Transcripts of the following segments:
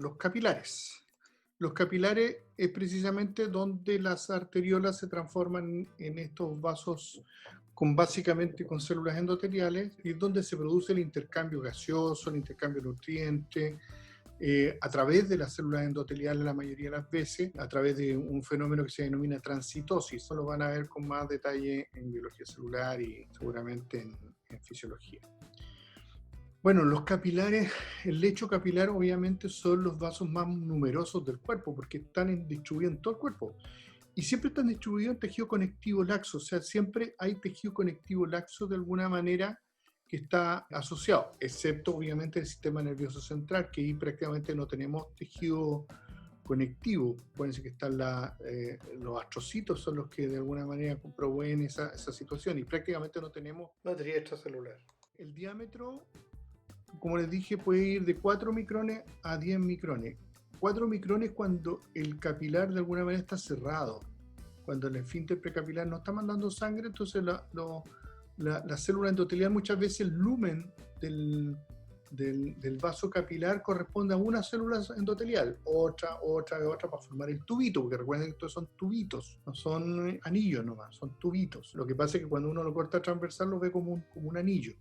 Los capilares. Los capilares es precisamente donde las arteriolas se transforman en estos vasos básicamente con células endoteliales, y es donde se produce el intercambio gaseoso, el intercambio de nutrientes, a través de las células endoteliales la mayoría de las veces, a través de un fenómeno que se denomina transitosis. Eso lo van a ver con más detalle en biología celular y seguramente en fisiología. Bueno, los capilares, el lecho capilar obviamente son los vasos más numerosos del cuerpo porque están distribuidos en todo el cuerpo y siempre están distribuidos en tejido conectivo laxo, o sea, siempre hay tejido conectivo laxo de alguna manera que está asociado, excepto obviamente el sistema nervioso central, que ahí prácticamente no tenemos tejido conectivo. Acuérdense que están los astrocitos, son los que de alguna manera proveen esa situación, y prácticamente no tenemos materia extracelular. El diámetro, como les dije, puede ir de 4 micrones a 10 micrones. 4 micrones cuando el capilar de alguna manera está cerrado, cuando el esfínter precapilar no está mandando sangre, entonces la célula endotelial, muchas veces el lumen del vaso capilar corresponde a una célula endotelial, otra para formar el tubito, porque recuerden que estos son tubitos, no son anillos nomás, son tubitos. Lo que pasa es que cuando uno lo corta transversal lo ve como un anillo.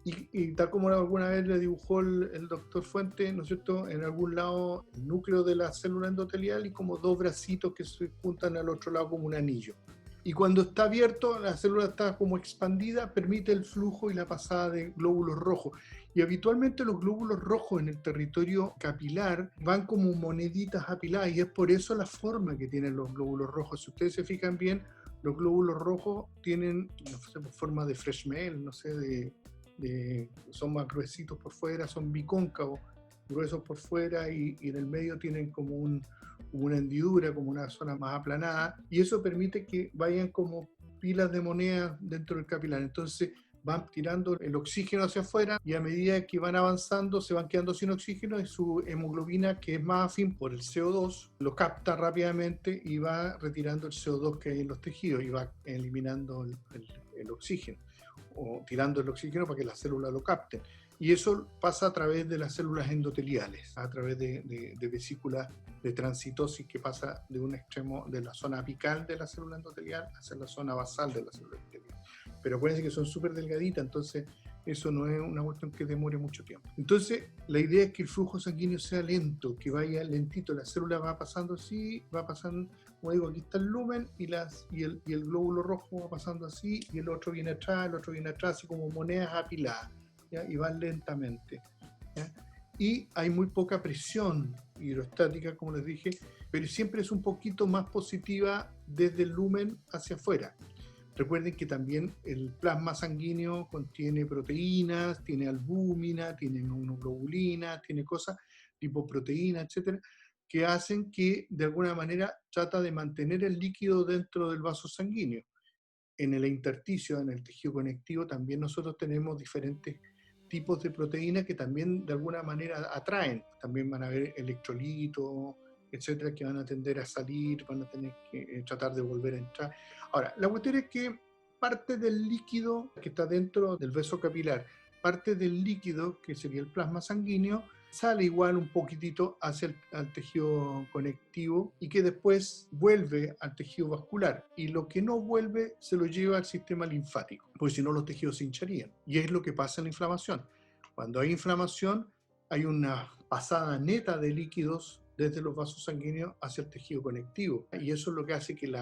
Y tal como alguna vez le dibujó el doctor Fuente, ¿no es cierto?, en algún lado el núcleo de la célula endotelial y como dos bracitos que se juntan al otro lado como un anillo. Y cuando está abierto, la célula está como expandida, permite el flujo y la pasada de glóbulos rojos. Y habitualmente los glóbulos rojos en el territorio capilar van como moneditas apiladas, y es por eso la forma que tienen los glóbulos rojos. Si ustedes se fijan bien, los glóbulos rojos tienen, no sé, forma de freshmel, no sé, son más gruesitos por fuera, son bicóncavos, gruesos por fuera, y en el medio tienen como una hendidura, como una zona más aplanada, y eso permite que vayan como pilas de monedas dentro del capilar. Entonces van tirando el oxígeno hacia afuera, y a medida que van avanzando se van quedando sin oxígeno, y su hemoglobina, que es más afín por el CO2, lo capta rápidamente y va retirando el CO2 que hay en los tejidos y va eliminando el oxígeno, o tirando el oxígeno para que las células lo capten. Y eso pasa a través de las células endoteliales, a través de vesículas de transitosis que pasa de un extremo de la zona apical de la célula endotelial hacia la zona basal de la célula endotelial. Pero acuérdense que son súper delgaditas, entonces eso no es una cuestión que demore mucho tiempo. Entonces, la idea es que el flujo sanguíneo sea lento, que vaya lentito, la célula va pasando así, va pasando, como digo, aquí está el lumen y el glóbulo rojo va pasando así, y el otro viene atrás, así como monedas apiladas, ¿ya? Y van lentamente, ¿ya? Y hay muy poca presión hidrostática, como les dije, pero siempre es un poquito más positiva desde el lumen hacia afuera. Recuerden que también el plasma sanguíneo contiene proteínas, tiene albúmina, tiene inmunoglobulina, tiene cosas, lipoproteínas, etcétera, que hacen que de alguna manera trata de mantener el líquido dentro del vaso sanguíneo. En el intersticio, en el tejido conectivo, también nosotros tenemos diferentes tipos de proteínas que también de alguna manera atraen. También van a haber electrolitos, etcétera, que van a tender a salir, van a tener que tratar de volver a entrar. Ahora, la cuestión es que parte del líquido que está dentro del vaso capilar, parte del líquido, que sería el plasma sanguíneo, sale igual un poquitito hacia al tejido conectivo, y que después vuelve al tejido vascular, y lo que no vuelve se lo lleva al sistema linfático, porque si no los tejidos se hincharían, y es lo que pasa en la inflamación. Cuando hay inflamación hay una pasada neta de líquidos desde los vasos sanguíneos hacia el tejido conectivo, y eso es lo que hace que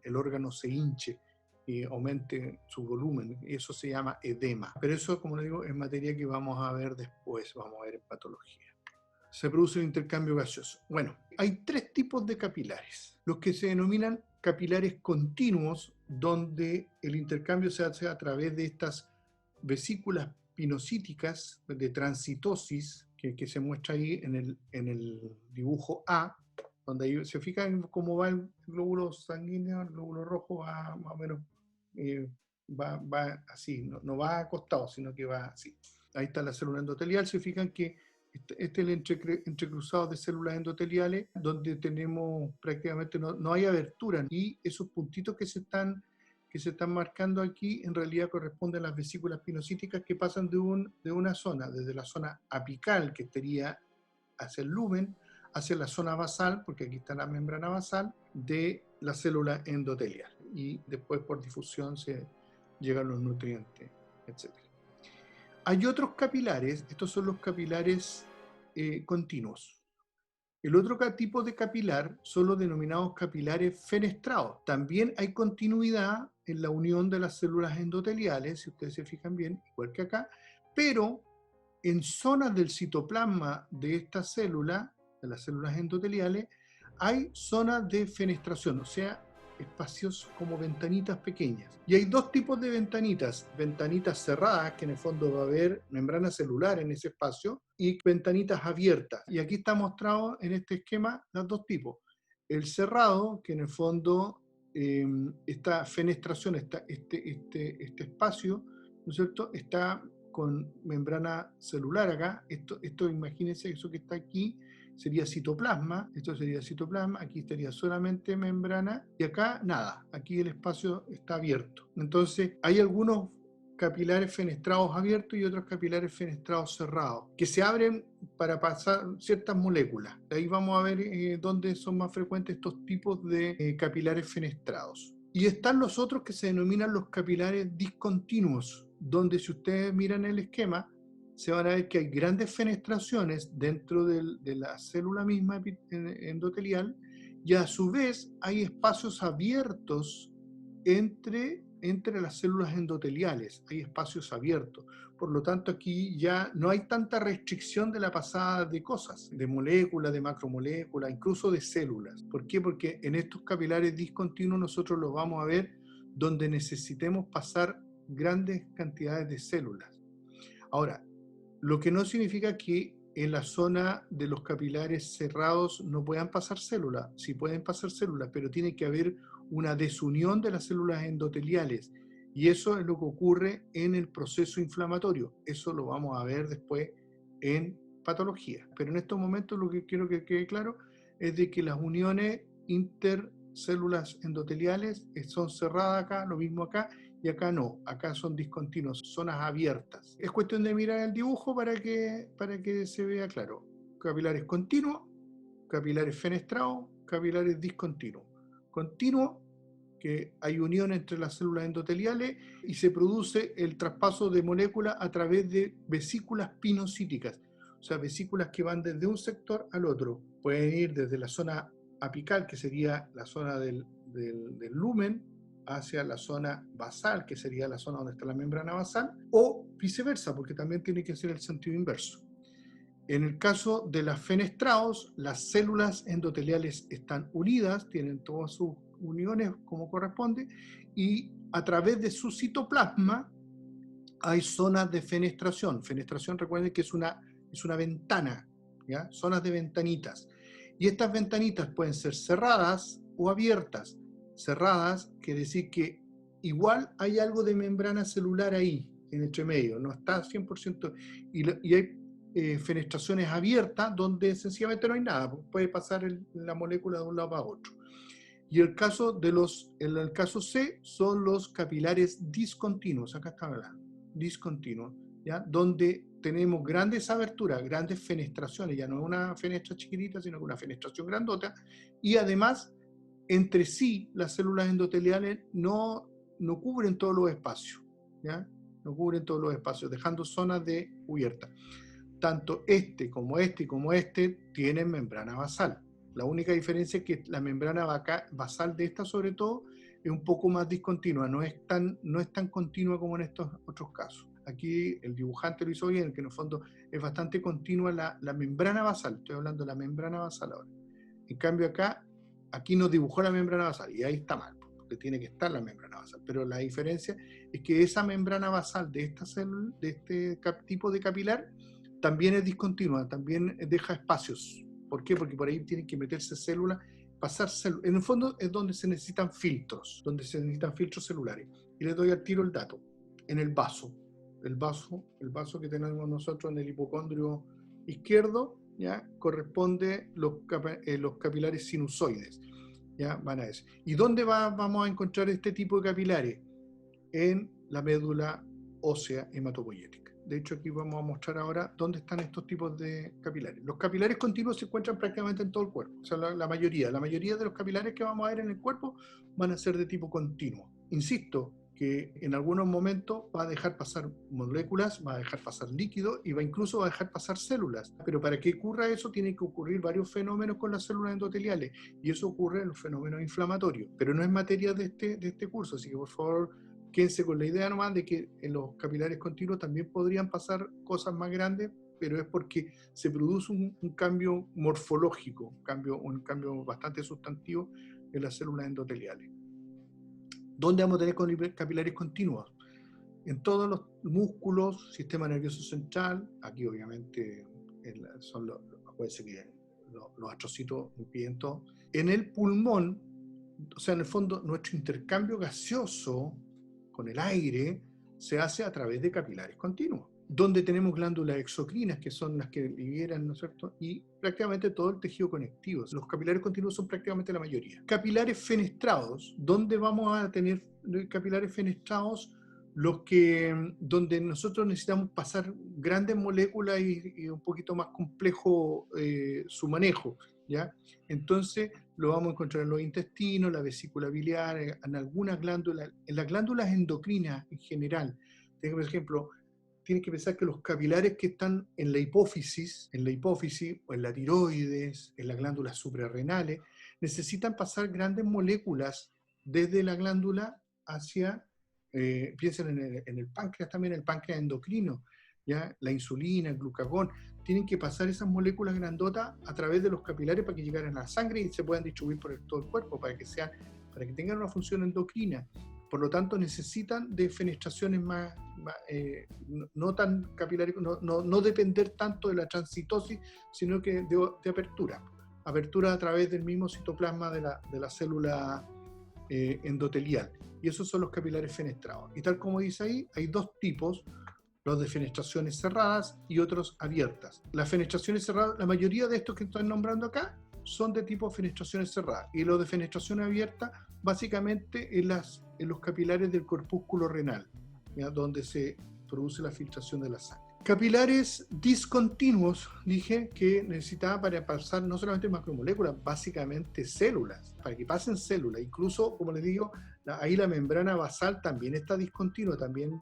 el órgano se hinche y aumente su volumen, y eso se llama edema. Pero eso, como les digo, es materia que vamos a ver después, vamos a ver en patología. Se produce un intercambio gaseoso. Bueno, hay tres tipos de capilares. Los que se denominan capilares continuos, donde el intercambio se hace a través de estas vesículas pinocíticas de transitosis, que se muestra ahí en el dibujo A, donde ahí se fijan cómo va el glóbulo sanguíneo, el glóbulo rojo va más o menos, va así, no va acostado, sino que va así. Ahí está la célula endotelial. Se fijan que este es el entrecruzado de células endoteliales, donde tenemos prácticamente no hay abertura, y esos puntitos que se están marcando aquí en realidad corresponden a las vesículas pinocíticas que pasan de una zona, desde la zona apical, que estaría hacia el lumen, hacia la zona basal, porque aquí está la membrana basal, de la célula endotelial. Y después por difusión se llegan los nutrientes, etc. Hay otros capilares, estos son los capilares continuos. El otro tipo de capilar son los denominados capilares fenestrados. También hay continuidad en la unión de las células endoteliales, si ustedes se fijan bien, igual que acá, pero en zonas del citoplasma de esta célula, de las células endoteliales, hay zonas de fenestración, o sea, espacios como ventanitas pequeñas. Y hay dos tipos de ventanitas: ventanitas cerradas, que en el fondo va a haber membrana celular en ese espacio, y ventanitas abiertas. Y aquí está mostrado en este esquema los dos tipos. El cerrado, que en el fondo esta fenestración, este espacio, ¿no es cierto?, está con membrana celular acá. Esto imagínense, eso que está aquí sería citoplasma, esto sería citoplasma, aquí estaría solamente membrana, y acá nada, aquí el espacio está abierto. Entonces hay algunos capilares fenestrados abiertos y otros capilares fenestrados cerrados, que se abren para pasar ciertas moléculas. De ahí vamos a ver dónde son más frecuentes estos tipos de capilares fenestrados. Y están los otros que se denominan los capilares discontinuos, donde si ustedes miran el esquema, se van a ver que hay grandes fenestraciones dentro de la célula misma endotelial, y a su vez hay espacios abiertos entre las células endoteliales, hay espacios abiertos. Por lo tanto, aquí ya no hay tanta restricción de la pasada de cosas, de moléculas, de macromoléculas, incluso de células. ¿Por qué? Porque en estos capilares discontinuos nosotros los vamos a ver donde necesitemos pasar grandes cantidades de células. Ahora, lo que no significa que en la zona de los capilares cerrados no puedan pasar células. Sí pueden pasar células, pero tiene que haber una desunión de las células endoteliales. Y eso es lo que ocurre en el proceso inflamatorio. Eso lo vamos a ver después en patología. Pero en estos momentos lo que quiero que quede claro es de que las uniones intercélulas endoteliales son cerradas acá, lo mismo acá, y acá no, acá son discontinuos, zonas abiertas. Es cuestión de mirar el dibujo para que se vea claro. Capilares continuos, capilares fenestrados, capilares discontinuos. Continuo, que hay unión entre las células endoteliales y se produce el traspaso de moléculas a través de vesículas pinocíticas, o sea, vesículas que van desde un sector al otro. Pueden ir desde la zona apical, que sería la zona del lumen, hacia la zona basal, que sería la zona donde está la membrana basal, o viceversa, porque también tiene que ser el sentido inverso. En el caso de las fenestrados, las células endoteliales están unidas, tienen todas sus uniones como corresponde, y a través de su citoplasma hay zonas de fenestración. Fenestración, recuerden que es una ventana, ¿ya? Zonas de ventanitas. Y estas ventanitas pueden ser cerradas o abiertas. Cerradas quiere decir que igual hay algo de membrana celular ahí, en entre medio, no está 100%, y hay fenestraciones abiertas donde sencillamente no hay nada, puede pasar la molécula de un lado para otro. Y el caso C son los capilares discontinuos, acá está hablando, discontinuos, ¿ya? Donde tenemos grandes aberturas, grandes fenestraciones, ya no es una fenestra chiquitita, sino que una fenestración grandota, y además entre sí las células endoteliales no cubren todos los espacios, ¿ya? No cubren todos los espacios, dejando zonas de cubierta. Tanto como este tienen membrana basal. La única diferencia es que la membrana basal de esta, sobre todo, es un poco más discontinua, no es tan continua como en estos otros casos. Aquí el dibujante lo hizo bien, que en el fondo es bastante continua la membrana basal. Estoy hablando de la membrana basal ahora. En cambio aquí nos dibujó la membrana basal, y ahí está mal, porque tiene que estar la membrana basal. Pero la diferencia es que esa membrana basal de esta célula, de este tipo de capilar, también es discontinua, también deja espacios. ¿Por qué? Porque por ahí tienen que meterse células, pasar células. En el fondo es donde se necesitan filtros celulares. Y les doy al tiro el dato. En el vaso que tenemos nosotros en el hipocondrio izquierdo, ¿ya? Corresponde los capilares sinusoides, ¿ya? Van a eso. ¿Y dónde vamos a encontrar este tipo de capilares? En la médula ósea hematopoyética. De hecho, aquí vamos a mostrar ahora dónde están estos tipos de capilares. Los capilares continuos se encuentran prácticamente en todo el cuerpo. O sea, la mayoría de los capilares que vamos a ver en el cuerpo van a ser de tipo continuo. Insisto que en algunos momentos va a dejar pasar moléculas, va a dejar pasar líquido y incluso va a dejar pasar células. Pero para que ocurra eso, tienen que ocurrir varios fenómenos con las células endoteliales, y eso ocurre en los fenómenos inflamatorios. Pero no es materia de este curso, así que por favor quédense con la idea nomás de que en los capilares continuos también podrían pasar cosas más grandes, pero es porque se produce un cambio morfológico, un cambio bastante sustantivo en las células endoteliales. ¿Dónde vamos a tener capilares continuos? En todos los músculos, sistema nervioso central, aquí obviamente son acuérdense que los astrocitos impiden todo. En el pulmón, o sea, en el fondo, nuestro intercambio gaseoso con el aire se hace a través de capilares continuos, donde tenemos glándulas exocrinas, que son las que liberan, ¿no es cierto? Y prácticamente todo el tejido conectivo. Los capilares continuos son prácticamente la mayoría. Capilares fenestrados, ¿dónde vamos a tener capilares fenestrados? Donde nosotros necesitamos pasar grandes moléculas y un poquito más complejo su manejo, ¿ya? Entonces lo vamos a encontrar en los intestinos, la vesícula biliar, en algunas glándulas, en las glándulas endocrinas en general. Por ejemplo, tienes que pensar que los capilares que están en la hipófisis o en la tiroides, en las glándulas suprarrenales, necesitan pasar grandes moléculas desde la glándula hacia, piensen en el páncreas también, el páncreas endocrino, ¿ya? La insulina, el glucagón, tienen que pasar esas moléculas grandotas a través de los capilares para que lleguen a la sangre y se puedan distribuir por todo el cuerpo, para que tengan una función endocrina. Por lo tanto, necesitan de fenestraciones no tan capilares, no depender tanto de la transcitosis, sino que de apertura. Apertura a través del mismo citoplasma de la célula endotelial. Y esos son los capilares fenestrados. Y tal como dice ahí, hay dos tipos: los de fenestraciones cerradas y otros abiertas. Las fenestraciones cerradas, la mayoría de estos que estoy nombrando acá, son de tipo fenestraciones cerradas. Y los de fenestración abierta, básicamente en los capilares del corpúsculo renal, ¿ya? Donde se produce la filtración de la sangre. Capilares discontinuos, dije que necesitaba para pasar no solamente macromoléculas, básicamente células, para que pasen células. Incluso, como les digo, ahí la membrana basal también está discontinua, también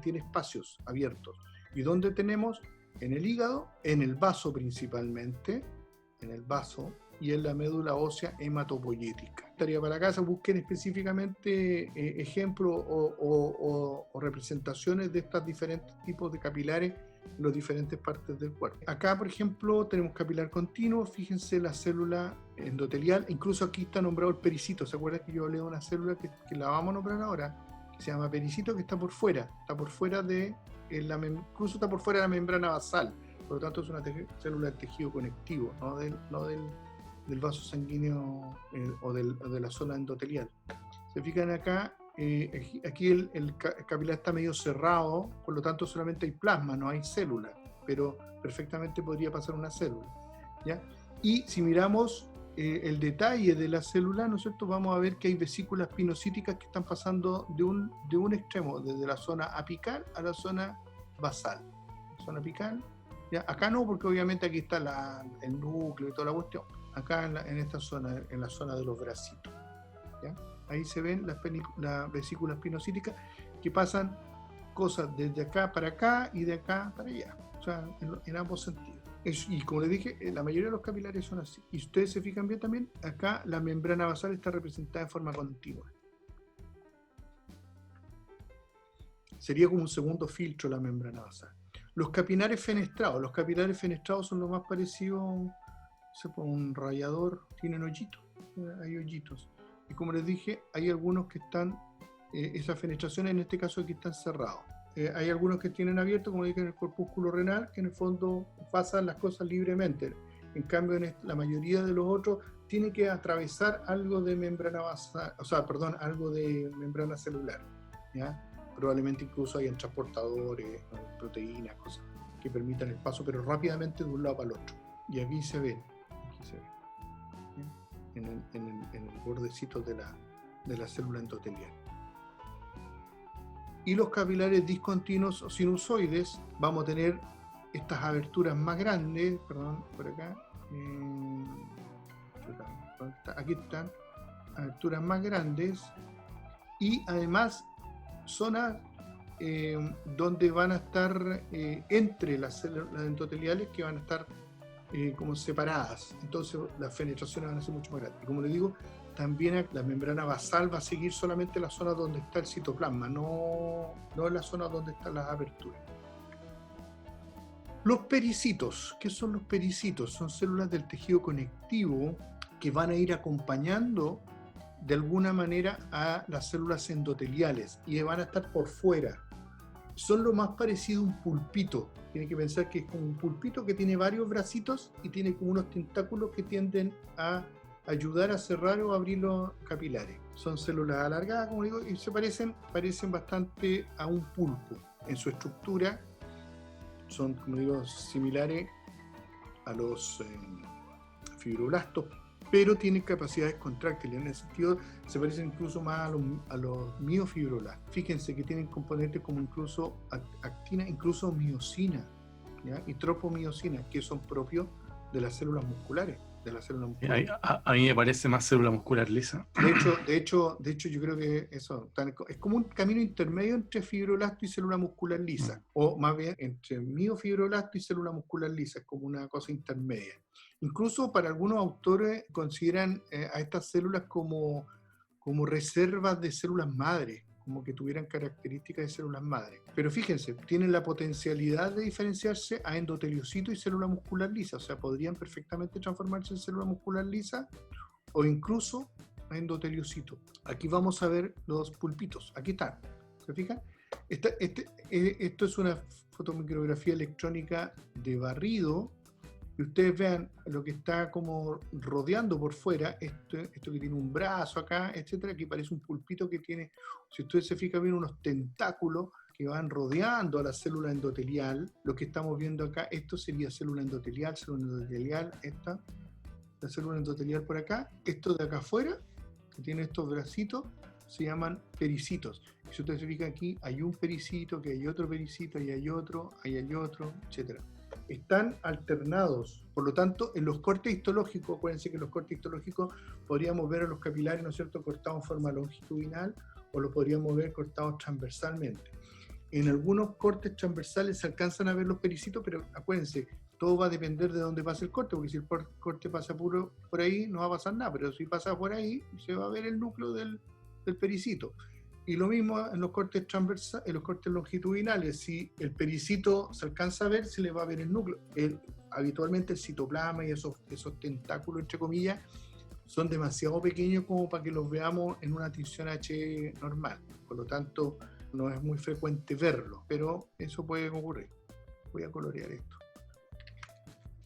tiene espacios abiertos. ¿Y dónde tenemos? En el hígado, en el vaso principalmente, en el vaso y en la médula ósea hematopoyética. Tarea para casa, busquen específicamente ejemplos o representaciones de estos diferentes tipos de capilares en las diferentes partes del cuerpo. Acá, por ejemplo, tenemos capilar continuo, fíjense la célula endotelial, incluso aquí está nombrado el pericito. ¿Se acuerdan que yo hablé de una célula que la vamos a nombrar ahora? Que se llama pericito, que está por fuera incluso está por fuera de la membrana basal. Por lo tanto, es una célula del tejido conectivo, no del vaso sanguíneo o de la zona endotelial. Se fijan acá, aquí el capilar está medio cerrado, por lo tanto solamente hay plasma, no hay célula, pero perfectamente podría pasar una célula, ¿ya? Y si miramos el detalle de la célula, ¿no es cierto?, vamos a ver que hay vesículas pinocíticas que están pasando de un extremo, desde la zona apical a la zona basal. Zona apical, ¿ya? Acá no, porque obviamente aquí está el núcleo y toda la cuestión. Acá en esta zona, en la zona de los bracitos, ¿ya? Ahí se ven las vesículas pinocíticas que pasan cosas desde acá para acá y de acá para allá, o sea, en ambos sentidos. Y como les dije, la mayoría de los capilares son así. Y ustedes se fijan bien también, acá la membrana basal está representada de forma continua. Sería como un segundo filtro la membrana basal. Los capilares fenestrados son lo más parecido a un rallador, tienen hoyitos, hay hoyitos. Y como les dije, hay algunos que están, esas fenestraciones en este caso aquí están cerrados. Hay algunos que tienen abierto, como dije, en el corpúsculo renal, que en el fondo pasan las cosas libremente. En cambio, la mayoría de los otros tienen que atravesar algo de membrana basal, algo de membrana celular, ¿ya? Probablemente incluso hayan transportadores, proteínas, cosas que permitan el paso, pero rápidamente de un lado para el otro. Y aquí se ven, en el bordecito de la célula endotelial. y los capilares discontinuos o sinusoides, vamos a tener estas aberturas más grandes, perdón, por acá, aquí están, aberturas más grandes, y además zonas donde van a estar entre las células endoteliales que van a estar como separadas, entonces las penetraciones van a ser mucho más grandes. Y como les digo, también la membrana basal va a seguir solamente la zona donde está el citoplasma, no en la zona donde están las aberturas. Los pericitos, ¿qué son los pericitos? Son células del tejido conectivo que van a ir acompañando de alguna manera a las células endoteliales y van a estar por fuera. Son lo más parecido a un pulpito. Tienen que pensar que es como un pulpito que tiene varios bracitos y tiene como unos tentáculos que tienden a ayudar a cerrar o abrir los capilares. Son células alargadas, como digo, y se parecen bastante a un pulpo en su estructura. Son, como digo, similares a los fibroblastos, pero tienen capacidades contráctiles. En ese sentido, se parecen incluso más a los miofibroblastos. Fíjense que tienen componentes como incluso actina, incluso miosina, ¿ya? Y tropomiosina, que son propios de las células musculares. A mí me parece más célula muscular lisa. De hecho, yo creo que eso es como un camino intermedio entre fibroblasto y célula muscular lisa, o más bien entre miofibroblasto y célula muscular lisa, es como una cosa intermedia. Incluso para algunos autores consideran a estas células como reservas de células madre, como que tuvieran características de células madre. Pero fíjense, tienen la potencialidad de diferenciarse a endoteliocito y célula muscular lisa, o sea, podrían perfectamente transformarse en célula muscular lisa o incluso a endoteliocito. Aquí vamos a ver los pulpitos, aquí están, ¿se fijan? Esto es una fotomicrografía electrónica de barrido, y ustedes vean lo que está como rodeando por fuera, esto que tiene un brazo acá, etcétera, que parece un pulpito que tiene, si ustedes se fijan bien, unos tentáculos que van rodeando a la célula endotelial. Lo que estamos viendo acá, esto sería célula endotelial, esta, la célula endotelial por acá. Esto de acá afuera, que tiene estos bracitos, se llaman pericitos. Y si ustedes se fijan aquí, hay un pericito, que hay otro pericito, y hay otro, ahí hay otro, etcétera. Están alternados, por lo tanto, en los cortes histológicos, acuérdense que en los cortes histológicos podríamos ver a los capilares, ¿no es cierto?, cortados en forma longitudinal, o los podríamos ver cortados transversalmente. En algunos cortes transversales se alcanzan a ver los pericitos, pero acuérdense, todo va a depender de dónde pase el corte, porque si el corte pasa puro por ahí, no va a pasar nada, pero si pasa por ahí, se va a ver el núcleo del pericito. Y lo mismo en los cortes transversales, en los cortes longitudinales, si el pericito se alcanza a ver, se le va a ver el núcleo. Habitualmente el citoplasma y esos tentáculos, entre comillas, son demasiado pequeños como para que los veamos en una tinción H normal. Por lo tanto, no es muy frecuente verlo, pero eso puede ocurrir. Voy a colorear esto.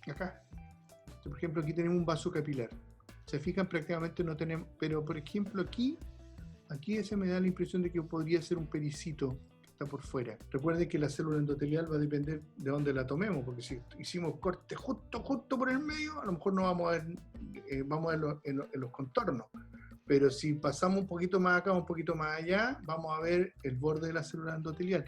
Acá, por ejemplo, aquí tenemos un vaso capilar. Se fijan, prácticamente no tenemos, pero por ejemplo aquí ese me da la impresión de que podría ser un pericito que está por fuera. Recuerden que la célula endotelial va a depender de dónde la tomemos, porque si hicimos corte justo por el medio, a lo mejor no vamos a ver, vamos a ver en los contornos. Pero si pasamos un poquito más acá, un poquito más allá, vamos a ver el borde de la célula endotelial.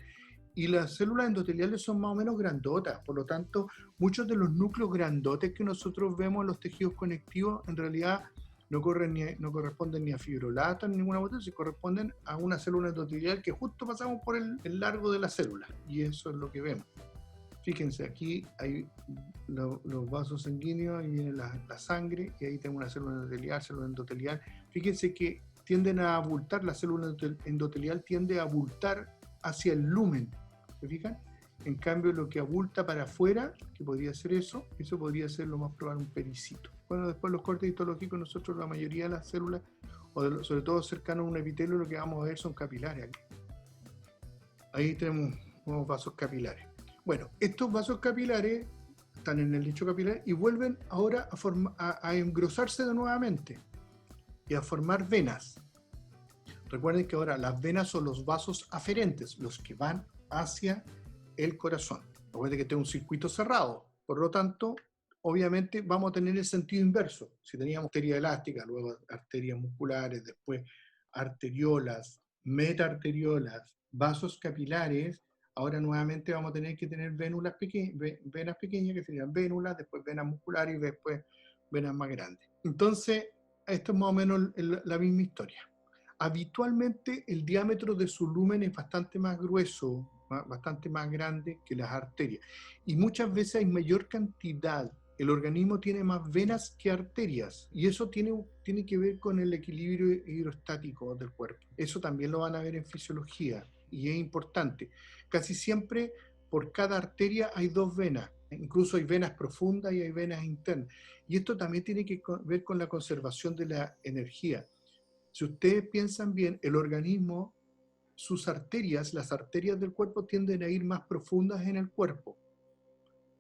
Y las células endoteliales son más o menos grandotas, por lo tanto, muchos de los núcleos grandotes que nosotros vemos en los tejidos conectivos, en realidad no corresponden ni a fibroblastos ni ninguna otra, se corresponden a una célula endotelial que justo pasamos por el largo de la célula, y eso es lo que vemos. Fíjense, aquí hay los vasos sanguíneos, y viene la sangre, y ahí tengo una célula endotelial. Fíjense que tienden a abultar, la célula endotelial tiende a abultar hacia el lumen, ¿se fijan? En cambio, lo que abulta para afuera, que podría ser eso podría ser lo más probable un pericito. Bueno, después los cortes histológicos, nosotros la mayoría de las células, sobre todo cercanos a un epitelio, lo que vamos a ver son capilares aquí. Ahí tenemos unos vasos capilares. Bueno, estos vasos capilares están en el lecho capilar y vuelven ahora a engrosarse de nuevamente y a formar venas. Recuerden que ahora las venas son los vasos aferentes, los que van hacia el corazón. Recuerden que tengo un circuito cerrado, por lo tanto, obviamente vamos a tener el sentido inverso. Si teníamos arteria elástica, luego arterias musculares, después arteriolas, metaarteriolas, vasos capilares, ahora nuevamente vamos a tener que tener venas pequeñas, que serían vénulas, después venas musculares y después venas más grandes. Entonces, esto es más o menos la misma historia. Habitualmente el diámetro de su lumen es bastante más grueso, bastante más grande que las arterias. Y muchas veces hay mayor cantidad. El organismo tiene más venas que arterias. Y eso tiene que ver con el equilibrio hidrostático del cuerpo. Eso también lo van a ver en fisiología. Y es importante. Casi siempre por cada arteria hay 2 venas. Incluso hay venas profundas y hay venas internas. Y esto también tiene que ver con la conservación de la energía. Si ustedes piensan bien, el organismo, sus arterias, las arterias del cuerpo tienden a ir más profundas en el cuerpo.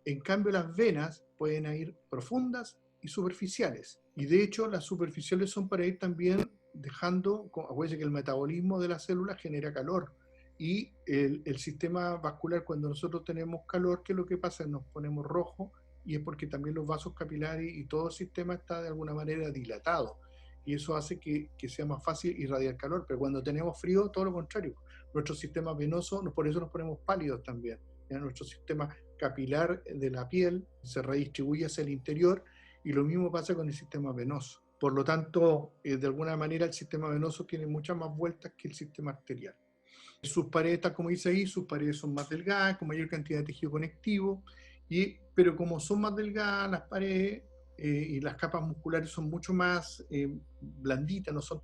En cambio, las venas pueden ir profundas y superficiales. Y de hecho, las superficiales son para ir también dejando, acuérdense que el metabolismo de las células genera calor. Y el sistema vascular, cuando nosotros tenemos calor, ¿qué es lo que pasa? Nos ponemos rojo, y es porque también los vasos capilares y todo el sistema está de alguna manera dilatado. Y eso hace que sea más fácil irradiar calor. Pero cuando tenemos frío, todo lo contrario. Nuestro sistema venoso, por eso nos ponemos pálidos también. ¿Ya? Nuestro sistema capilar de la piel se redistribuye hacia el interior, y lo mismo pasa con el sistema venoso. Por lo tanto, de alguna manera el sistema venoso tiene muchas más vueltas que el sistema arterial. Sus paredes, como dice ahí, sus paredes son más delgadas, con mayor cantidad de tejido conectivo, pero como son más delgadas las paredes y las capas musculares son mucho más blanditas, no son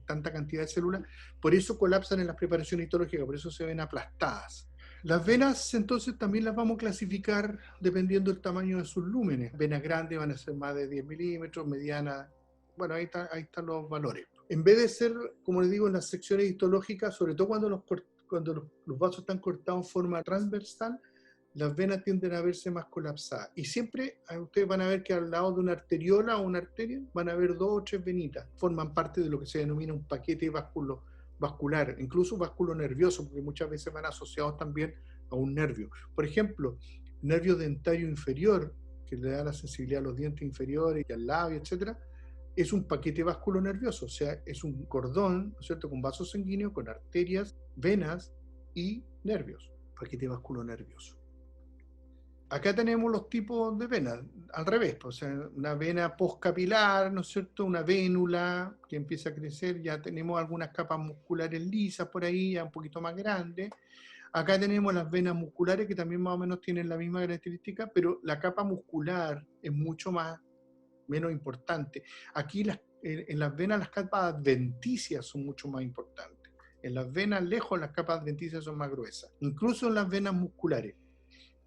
tanta cantidad de células, por eso colapsan en las preparaciones histológicas, por eso se ven aplastadas. Las venas entonces también las vamos a clasificar dependiendo del tamaño de sus lúmenes. Venas grandes van a ser más de 10 milímetros, medianas, bueno, ahí están los valores. En vez de ser, como les digo, en las secciones histológicas, sobre todo cuando los vasos están cortados en forma transversal, las venas tienden a verse más colapsadas. Y siempre ustedes van a ver que al lado de una arteriola o una arteria van a ver 2 o 3 venitas. Forman parte de lo que se denomina un paquete vascular, incluso vasculo nervioso, porque muchas veces van asociados también a un nervio. Por ejemplo, nervio dentario inferior, que le da la sensibilidad a los dientes inferiores y al labio, etc., es un paquete vasculonervioso, o sea, es un cordón, ¿no es cierto?, con vasos sanguíneos, con arterias, venas y nervios, paquete vasculonervioso. Acá tenemos los tipos de venas, al revés, o sea, una vena postcapilar, ¿no es cierto?, una vénula que empieza a crecer, ya tenemos algunas capas musculares lisas por ahí, ya un poquito más grandes. Acá tenemos las venas musculares que también más o menos tienen la misma característica, pero la capa muscular es mucho menos importante. Aquí en las venas las capas adventicias son mucho más importantes. En las venas lejos las capas adventicias son más gruesas, incluso en las venas musculares.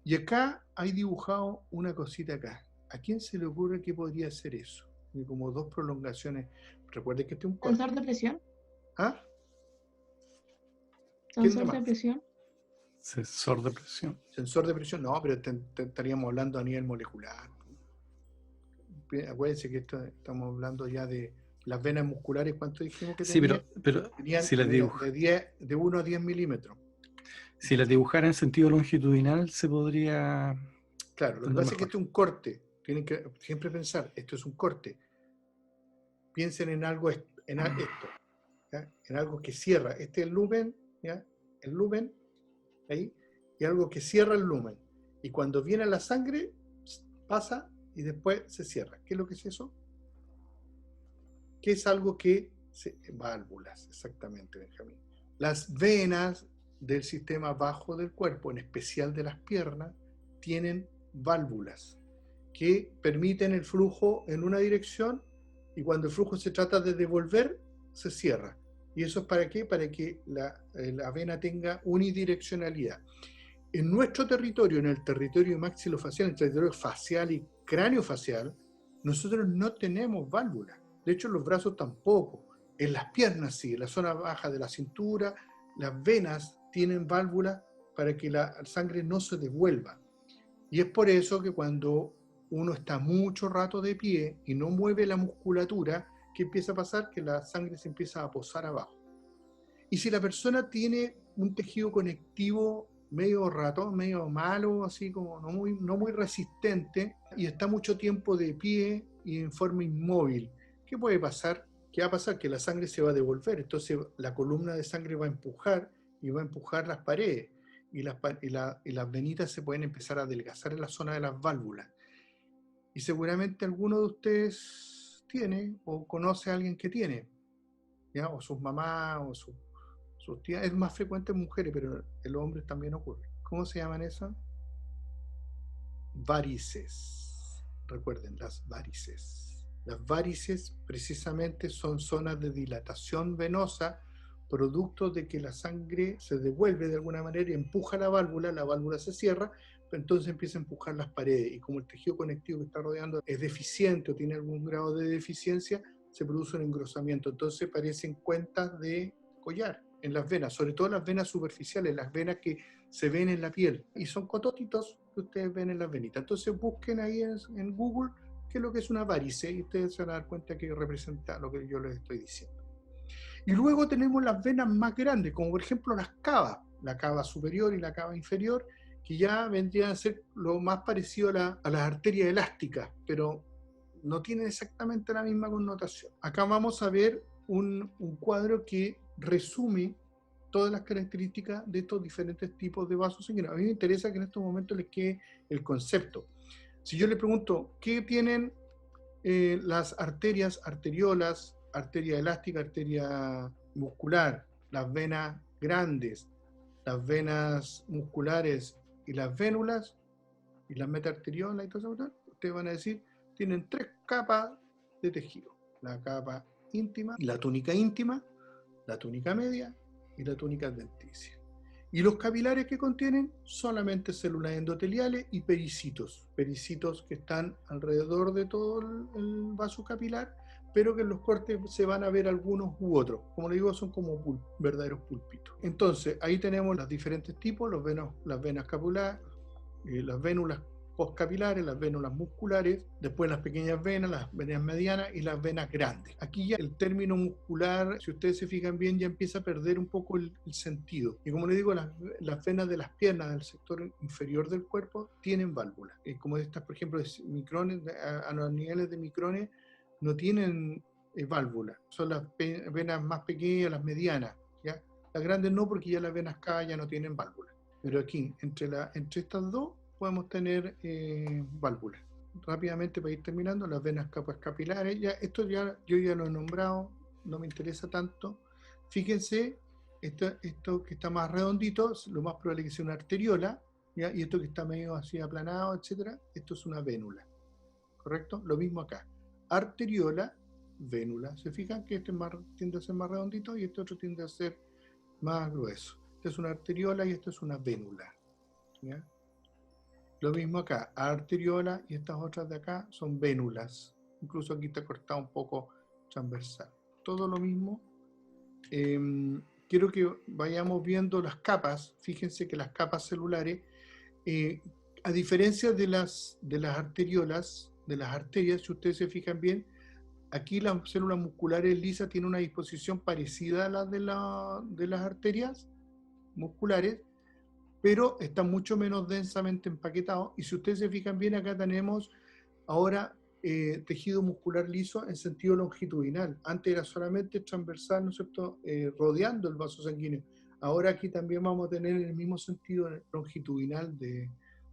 Y acá hay dibujado una cosita acá. ¿A quién se le ocurre que podría ser eso? Y como 2 prolongaciones. Recuerde que este es un corte. ¿Sensor de presión? ¿Ah? ¿Sensor de presión? Sensor de presión. Sensor de presión, no, pero estaríamos hablando a nivel molecular. Acuérdense que estamos hablando ya de las venas musculares. ¿Cuánto dijimos que tenían? Sí, pero si las de 1 a 10 milímetros. Si las dibujara en sentido longitudinal, se podría... Claro, lo que pasa es que este es un corte. Tienen que siempre pensar, esto es un corte. Piensen en algo, esto, ¿ya? En algo que cierra. Este es el lumen, ¿ya? El lumen, ahí, y algo que cierra el lumen. Y cuando viene la sangre, pasa y después se cierra. ¿Qué es lo que es eso? ¿Qué es algo que válvulas, exactamente, Benjamín. Las venas del sistema bajo del cuerpo, en especial de las piernas, tienen válvulas que permiten el flujo en una dirección, y cuando el flujo se trata de devolver, se cierra. ¿Y eso es para qué? Para que la vena tenga unidireccionalidad. En nuestro territorio, en el territorio maxilofacial, en el territorio facial y craneofacial, nosotros no tenemos válvulas. De hecho, en los brazos tampoco. En las piernas sí, en la zona baja de la cintura, las venas tienen válvulas para que la sangre no se devuelva. Y es por eso que cuando uno está mucho rato de pie y no mueve la musculatura, ¿qué empieza a pasar? Que la sangre se empieza a posar abajo. Y si la persona tiene un tejido conectivo medio ratón, medio malo, así como no muy resistente, y está mucho tiempo de pie y en forma inmóvil, ¿qué puede pasar? ¿Qué va a pasar? Que la sangre se va a devolver, entonces la columna de sangre va a empujar y va a empujar las paredes, y las venitas se pueden empezar a adelgazar en la zona de las válvulas. Y seguramente alguno de ustedes tiene o conoce a alguien que tiene, ¿ya? O sus mamás o sus tías. Es más frecuente en mujeres, pero en los hombres también ocurre. ¿Cómo se llaman esas? Varices. Recuerden, las varices. Las varices precisamente son zonas de dilatación venosa, producto de que la sangre se devuelve de alguna manera y empuja la válvula se cierra, pero entonces empieza a empujar las paredes, y como el tejido conectivo que está rodeando es deficiente o tiene algún grado de deficiencia, se produce un engrosamiento, entonces parecen cuentas de collar en las venas, sobre todo las venas superficiales, las venas que se ven en la piel, y son cotótitos que ustedes ven en las venitas. Entonces busquen ahí en Google qué es lo que es una varice, y ustedes se van a dar cuenta que representa lo que yo les estoy diciendo. Y luego tenemos las venas más grandes, como por ejemplo las cavas, la cava superior y la cava inferior, que ya vendrían a ser lo más parecido a las arterias elásticas, pero no tienen exactamente la misma connotación. Acá vamos a ver un cuadro que resume todas las características de estos diferentes tipos de vasos sanguíneos. A mí me interesa que en estos momentos les quede el concepto. Si yo le pregunto, ¿qué tienen las arterias, arteriolas, arteria elástica, arteria muscular, las venas grandes, las venas musculares y las vénulas y las metaarteriolas y todo eso? Ustedes van a decir, tienen 3 capas de tejido: la capa íntima, la túnica íntima, la túnica media y la túnica adventicia. Y los capilares que contienen solamente células endoteliales y pericitos que están alrededor de todo el vaso capilar, pero que en los cortes se van a ver algunos u otros. Como les digo, son como verdaderos pulpitos. Entonces, ahí tenemos los diferentes tipos: las venas capulares, las vénulas postcapilares, las vénulas musculares, después las pequeñas venas, las venas medianas y las venas grandes. Aquí ya el término muscular, si ustedes se fijan bien, ya empieza a perder un poco el sentido. Y como les digo, las venas de las piernas, del sector inferior del cuerpo, tienen válvulas. Como estas, por ejemplo, de micrones, a los niveles de micrones, no tienen válvulas. Son las venas más pequeñas, las medianas, ¿ya? Las grandes no, porque ya las venas cava ya no tienen válvulas. Pero aquí, entre estas dos, podemos tener válvulas. Rápidamente, para ir terminando, las venas capas capilares, esto yo ya lo he nombrado, no me interesa tanto. Fíjense, esto que está más redondito, lo más probable es que sea una arteriola, ¿ya? Y esto que está medio así aplanado, etcétera, esto es una vénula, ¿correcto? Lo mismo acá, arteriola, vénula. ¿Se fijan que este tiende a ser más redondito y este otro tiende a ser más grueso? Esta es una arteriola y esta es una vénula, ¿ya? Lo mismo acá, arteriola, y estas otras de acá son vénulas. Incluso aquí está cortado un poco transversal. Todo lo mismo. Quiero que vayamos viendo las capas. Fíjense que las capas celulares, a diferencia de las arteriolas, de las arterias, si ustedes se fijan bien, aquí las células musculares lisas tienen una disposición parecida a la de las arterias musculares, pero está mucho menos densamente empaquetado. Y si ustedes se fijan bien, acá tenemos ahora tejido muscular liso en sentido longitudinal. Antes era solamente transversal, ¿no es cierto?, rodeando el vaso sanguíneo. Ahora aquí también vamos a tener el mismo sentido longitudinal,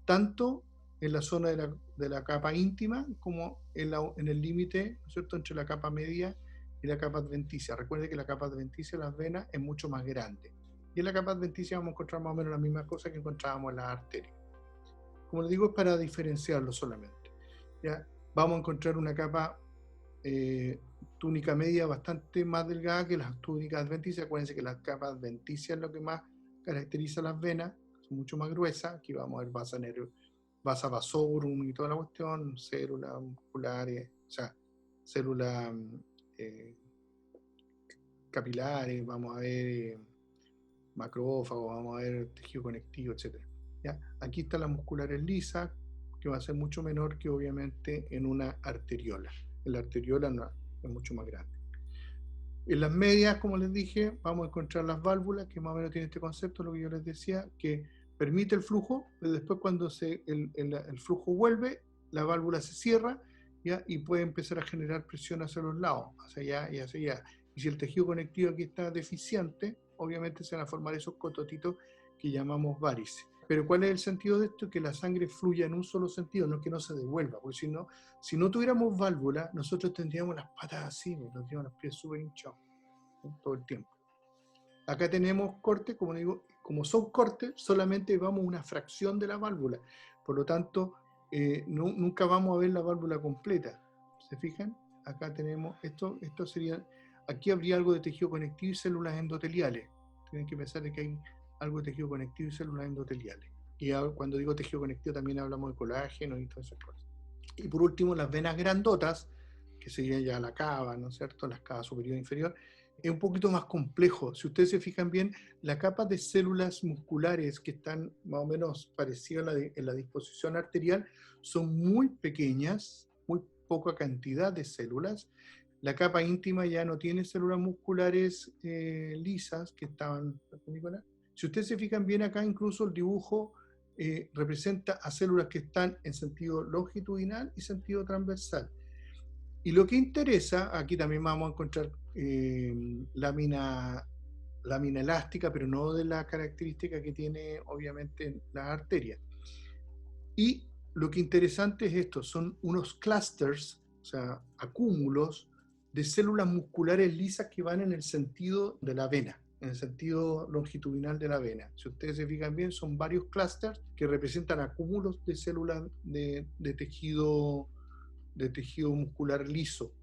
tanto en la zona de la capa íntima como en el límite, ¿no es cierto?, entre la capa media y la capa adventicia. Recuerden que la capa adventicia de las venas es mucho más grande. Y en la capa adventicia vamos a encontrar más o menos la misma cosa que encontrábamos en las arterias. Como les digo, es para diferenciarlo solamente, ¿ya? Vamos a encontrar una capa túnica media bastante más delgada que las túnicas adventicias. Acuérdense que la capa adventicia es lo que más caracteriza las venas, son mucho más gruesas. Aquí vamos a ver vasa vasorum y toda la cuestión, células musculares, o sea, células capilares, vamos a ver macrófagos, vamos a ver tejido conectivo, etc. ¿Ya? Aquí está la musculares lisa, que va a ser mucho menor que obviamente en una arteriola. En la arteriola no, es mucho más grande. En las medias, como les dije, vamos a encontrar las válvulas, que más o menos tiene este concepto, lo que yo les decía, que permite el flujo, pero después cuando el flujo vuelve, la válvula se cierra, ¿ya? Y puede empezar a generar presión hacia los lados, hacia allá y hacia allá. Y si el tejido conectivo aquí está deficiente, obviamente se van a formar esos cototitos que llamamos varices. Pero ¿cuál es el sentido de esto? Que la sangre fluya en un solo sentido, no que no se devuelva, porque si no tuviéramos válvula, nosotros tendríamos las patas así, nos tendríamos los pies súper hinchados, ¿no? Todo el tiempo. Acá tenemos cortes, como digo, como son cortes, solamente vamos una fracción de la válvula, por lo tanto, nunca vamos a ver la válvula completa. ¿Se fijan? Acá tenemos, esto sería, aquí habría algo de tejido conectivo y células endoteliales. Tienen que pensar de que hay algo de tejido conectivo y células endoteliales. Y cuando digo tejido conectivo también hablamos de colágeno y todas esas cosas. Y por último, las venas grandotas, que serían ya la cava, ¿no es cierto? Las cavas superior e inferior, es un poquito más complejo. Si ustedes se fijan bien, la capa de células musculares que están más o menos parecidas en la disposición arterial son muy pequeñas, muy poca cantidad de células. La capa íntima ya no tiene células musculares lisas que estaban... Si ustedes se fijan bien acá, incluso el dibujo representa a células que están en sentido longitudinal y sentido transversal. Y lo que interesa, aquí también vamos a encontrar lámina elástica, pero no de la característica que tiene obviamente las arterias. Y lo que interesante es esto, son unos clusters, o sea, acúmulos de células musculares lisas que van en el sentido de la vena, en el sentido longitudinal de la vena. Si ustedes se fijan bien, son varios clusters que representan acúmulos de células de tejido muscular liso.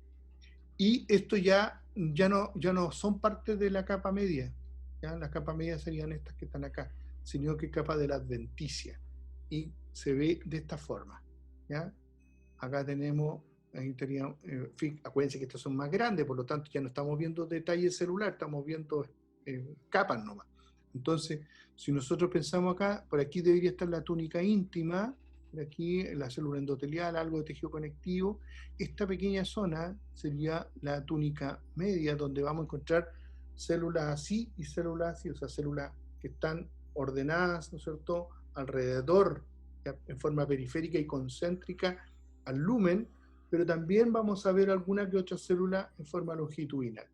Y esto ya no son parte de la capa media, ¿ya? La capa media serían estas que están acá, sino que capa de la adventicia. Y se ve de esta forma, ¿ya? Acá tenemos, acuérdense que estos son más grandes, por lo tanto ya no estamos viendo detalle celular, estamos viendo capas nomás. Entonces, si nosotros pensamos acá, por aquí debería estar la túnica íntima, de aquí la célula endotelial, algo de tejido conectivo. Esta pequeña zona sería la túnica media, donde vamos a encontrar células así y células así, o sea, células que están ordenadas, ¿no es cierto?, alrededor, en forma periférica y concéntrica al lumen, pero también vamos a ver alguna que otra célula en forma longitudinal.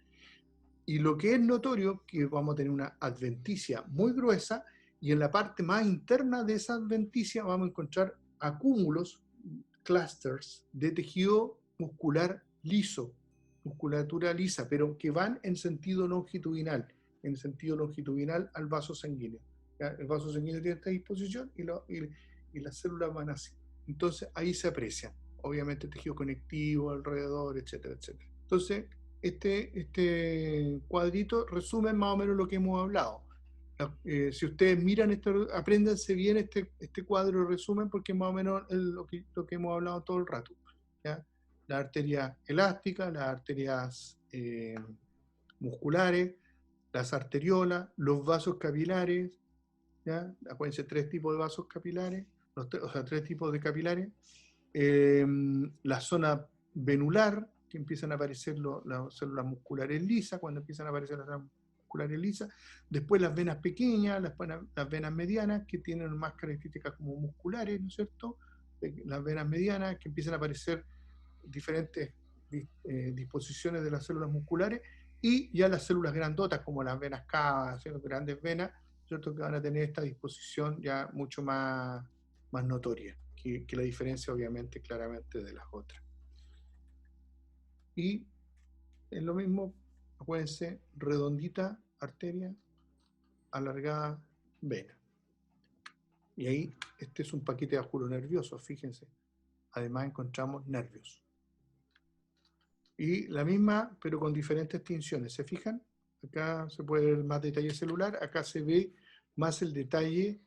Y lo que es notorio, que vamos a tener una adventicia muy gruesa, y en la parte más interna de esa adventicia vamos a encontrar acúmulos, clusters, de tejido muscular liso, musculatura lisa, pero que van en sentido longitudinal al vaso sanguíneo. ¿Ya? El vaso sanguíneo tiene esta disposición y las células van así. Entonces ahí se aprecian, obviamente, tejido conectivo alrededor, etcétera, etcétera. Entonces, este cuadrito resume más o menos lo que hemos hablado. Si ustedes miran apréndanse bien este cuadro de resumen, porque es más o menos lo que hemos hablado todo el rato, ¿ya? Las arterias elásticas, las arterias musculares, las arteriolas, los vasos capilares, ¿ya? Acuérdense, 3 tipos de vasos capilares, o sea, 3 tipos de capilares, la zona venular, que empiezan a aparecer las células musculares lisas, cuando empiezan a aparecer las células musculares lisas, después las venas pequeñas, las venas medianas, que tienen más características como musculares, ¿no es cierto? Las venas medianas, que empiezan a aparecer diferentes disposiciones de las células musculares, y ya las células grandotas, como las venas cavas, las grandes venas, ¿cierto?, que van a tener esta disposición ya mucho más notoria, que la diferencia obviamente claramente de las otras. Y es lo mismo, acuérdense, redondita arteria, alargada vena. Y ahí este es un paquete de ájulo nervioso, fíjense. Además encontramos nervios. Y la misma, pero con diferentes tinciones. ¿Se fijan? Acá se puede ver más detalle celular, acá se ve más el detalle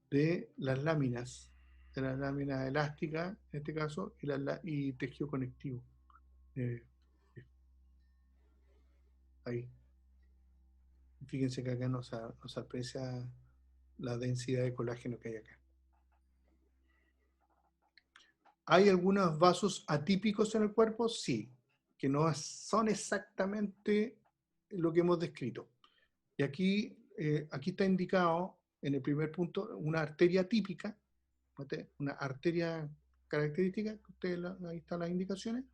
de las láminas elásticas, en este caso, y tejido conectivo. Ahí. Fíjense que acá nos aprecia la densidad de colágeno que hay acá. ¿Hay algunos vasos atípicos en el cuerpo? Sí, que no son exactamente lo que hemos descrito. Y aquí está indicado en el primer punto una arteria típica, una arteria característica, ahí están las indicaciones,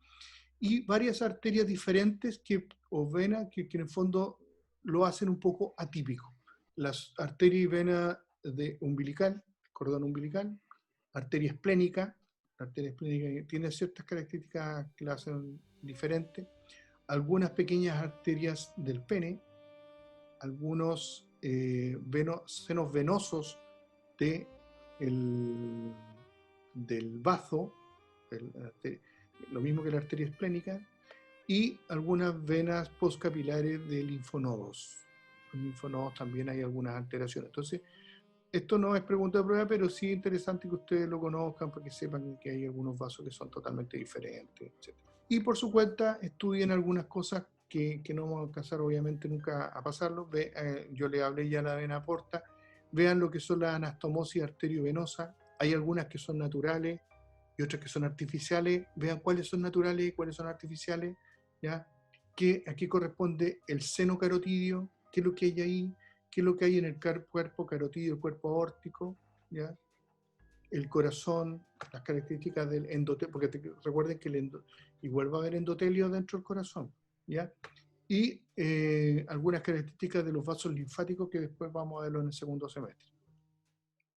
y varias arterias diferentes o venas que en el fondo lo hacen un poco atípico. Las arterias y venas de umbilical, cordón umbilical, arteria esplénica. La arteria esplénica tiene ciertas características que la hacen diferente. Algunas pequeñas arterias del pene, algunos senos venosos del bazo, lo mismo que la arteria esplénica, y algunas venas postcapilares de linfonodos. Los linfonodos también hay algunas alteraciones. Entonces, esto no es pregunta de prueba, pero sí es interesante que ustedes lo conozcan para que sepan que hay algunos vasos que son totalmente diferentes, etc. Y por su cuenta, estudien algunas cosas que no vamos a alcanzar obviamente nunca a pasarlo. Yo le hablé ya de la vena porta. Vean lo que son las anastomosis arteriovenosa. Hay algunas que son naturales y otras que son artificiales. Vean cuáles son naturales y cuáles son artificiales. ¿Ya? ¿A qué corresponde el seno carotidio? ¿Qué es lo que hay ahí? ¿Qué es lo que hay en el cuerpo carotidio, el cuerpo aórtico? ¿Ya? El corazón, las características del endotelio, porque recuerden que igual va a haber endotelio dentro del corazón, ¿ya? Y algunas características de los vasos linfáticos que después vamos a verlo en el segundo semestre.